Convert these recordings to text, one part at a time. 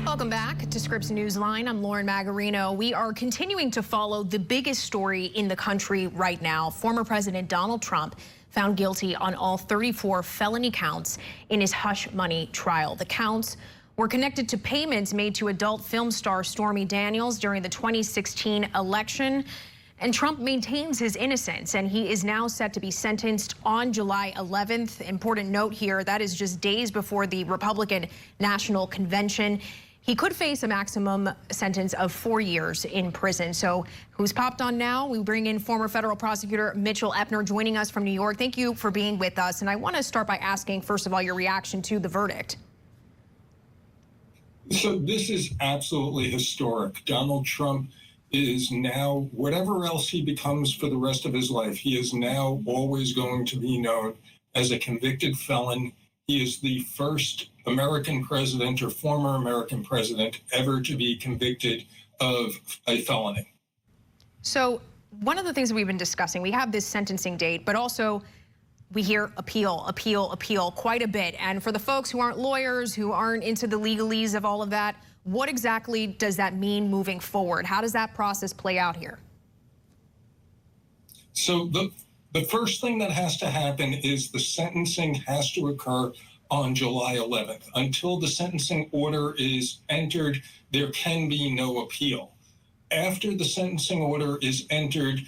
Welcome back to Scripps Newsline. I'm Lauren Magarino. We are continuing to follow the biggest story in the country right now. Former President Donald Trump found guilty on all 34 felony counts in his hush money trial. The counts were connected to payments made to adult film star Stormy Daniels during the 2016 election. And Trump maintains his innocence, and he is now set to be sentenced on July 11th. Important note here, that is just days before the Republican National Convention. He could face a maximum sentence of 4 years in prison. So who's popped on now? We bring in former federal prosecutor Mitchell Epner joining us from New York. Thank you for being with us. And I want to start by asking, first of all, your reaction to the verdict. So this is absolutely historic. Donald Trump is now, whatever else he becomes for the rest of his life, he is now always going to be known as a convicted felon. He is the first American president or former American president ever to be convicted of a felony. So one of the things that we've been discussing, we have this sentencing date, but also we hear appeal quite a bit. And for the folks who aren't lawyers, who aren't into the legalese of all of that, what exactly does that mean moving forward? How does that process play out here? So the first thing that has to happen is the sentencing has to occur on July 11th. Until the sentencing order is entered, there can be no appeal. After the sentencing order is entered,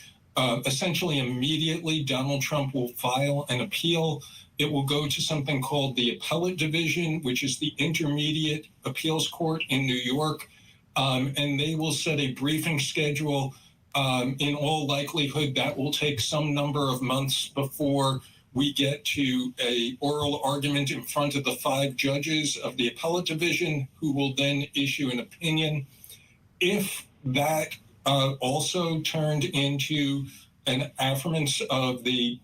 essentially immediately, Donald Trump will file an appeal. It will go to something called the Appellate Division, which is the Intermediate Appeals Court in New York, and they will set a briefing schedule. In all likelihood, that will take some number of months before we get to an oral argument in front of the 5 judges of the Appellate Division, who will then issue an opinion. If that also turned into an affirmance of the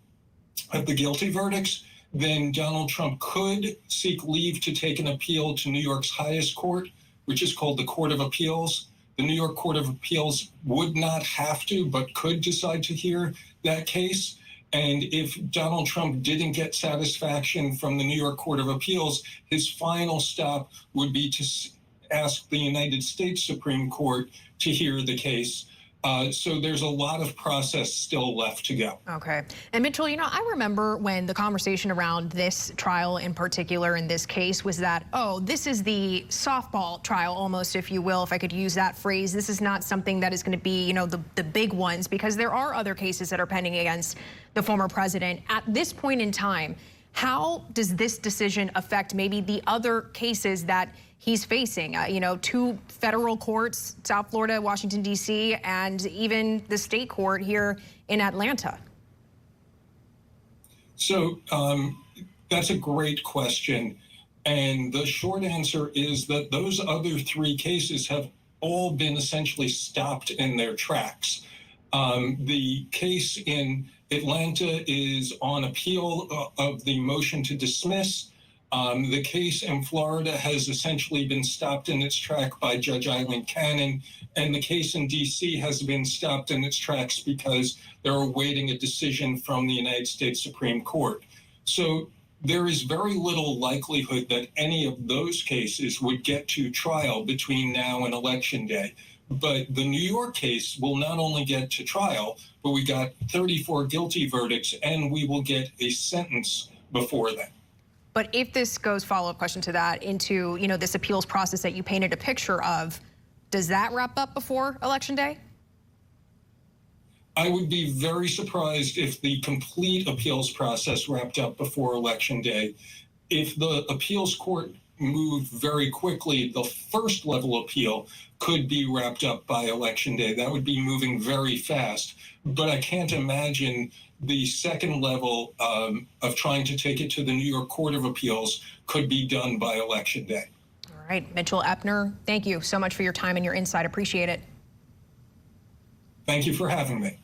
guilty verdicts, then Donald Trump could seek leave to take an appeal to New York's highest court, which is called the Court of Appeals. The New York Court of Appeals would not have to, but could decide to hear that case. And if Donald Trump didn't get satisfaction from the New York Court of Appeals, his final stop would be to ask the United States Supreme Court to hear the case. So there's a lot of process still left to go. Okay. And Mitchell, you know, I remember when the conversation around this trial in particular in this case was that, oh, this is the softball trial almost, if you will, if I could use that phrase. This is not something that is going to be, you know, the big ones, because there are other cases that are pending against the former president. At this point in time, how does this decision affect maybe the other cases that he's facing? You know, 2 federal courts, South Florida, Washington, D.C., and even the state court here in Atlanta. So that's a great question. And the short answer is that those other 3 cases have all been essentially stopped in their tracks. The case in Atlanta is on appeal of the motion to dismiss. The case in Florida has essentially been stopped in its track by Judge Eileen Cannon, and the case in D.C. has been stopped in its tracks because they're awaiting a decision from the United States Supreme Court. So there is very little likelihood that any of those cases would get to trial between now and Election Day. But the New York case will not only get to trial, but we got 34 guilty verdicts, and we will get a sentence before then. But if this goes, follow-up question to that, into, you know, this appeals process that you painted a picture of, does that wrap up before Election Day? I would be very surprised if the complete appeals process wrapped up before Election Day. If the appeals court moved very quickly, the first level appeal could be wrapped up by Election Day. That would be moving very fast. But I can't imagine the second level of trying to take it to the New York Court of Appeals could be done by Election Day. All right, Mitchell Epner, thank you so much for your time and your insight. Appreciate it. Thank you for having me.